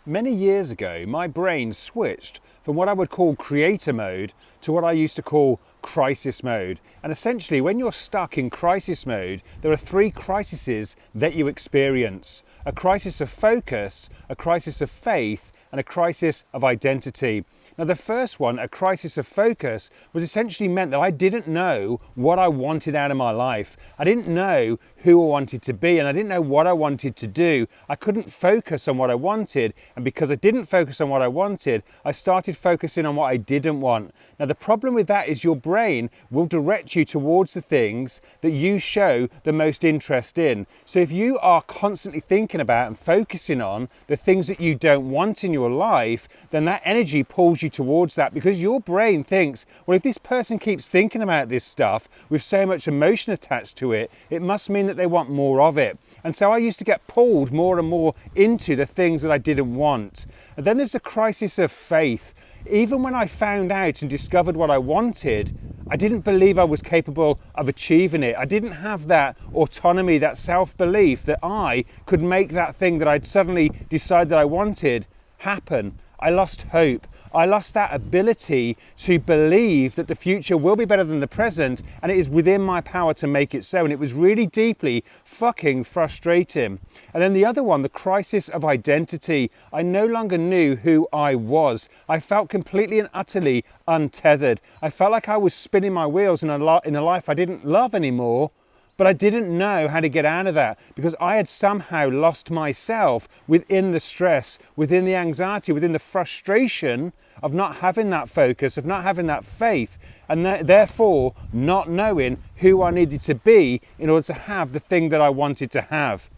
Many years ago, my brain switched from what I would call creator mode to what I used to call crisis mode. And essentially, when you're stuck in crisis mode, there are three crises that you experience: a crisis of focus, a crisis of faith, and a crisis of identity. Now, the first one, a crisis of focus, was essentially meant that I didn't know what I wanted out of my life. I didn't know who I wanted to be, and I didn't know what I wanted to do. I couldn't focus on what I wanted, and because I didn't focus on what I wanted, I started focusing on what I didn't want. Now, the problem with that is your brain will direct you towards the things that you show the most interest in. So if you are constantly thinking about and focusing on the things that you don't want in your life, then that energy pulls you towards that, because your brain thinks, well, if this person keeps thinking about this stuff with so much emotion attached to it, it must mean that they want more of it. And so I used to get pulled more and more into the things that I didn't want. And then there's the crisis of faith. Even when I found out and discovered what I wanted, I didn't believe I was capable of achieving it. I didn't have that autonomy, that self-belief that I could make that thing that I'd suddenly decided that I wanted happen. I lost hope. I lost that ability to believe that the future will be better than the present, and it is within my power to make it so. And it was really deeply fucking frustrating. And then the other one, the crisis of identity. I no longer knew who I was. I felt completely and utterly untethered. I felt like I was spinning my wheels in a life I didn't love anymore. But I didn't know how to get out of that, because I had somehow lost myself within the stress, within the anxiety, within the frustration of not having that focus, of not having that faith, and therefore not knowing who I needed to be in order to have the thing that I wanted to have.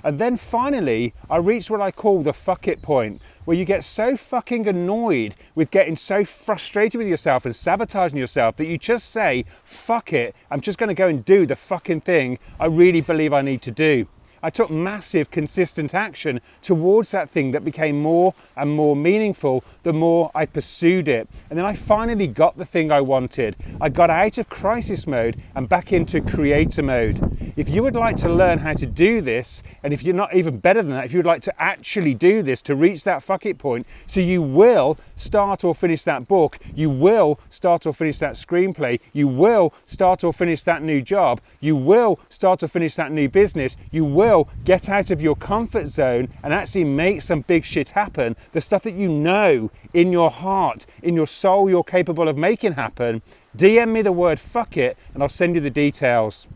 And then finally, I reached what I call the fuck it point, where you get so fucking annoyed with getting so frustrated with yourself and sabotaging yourself that you just say, fuck it, I'm just going to go and do the fucking thing I really believe I need to do. I took massive, consistent action towards that thing that became more and more meaningful the more I pursued it. And then I finally got the thing I wanted. I got out of crisis mode and back into creator mode. If you would like to learn how to do this, and if you're not even better than that, if you would like to actually do this to reach that fuck it point, so you will start or finish that book, you will start or finish that screenplay, you will start or finish that new job, you will start or finish that new business, you will get out of your comfort zone and actually make some big shit happen, the stuff that you know in your heart, in your soul, you're capable of making happen, DM me the word fuck it and I'll send you the details.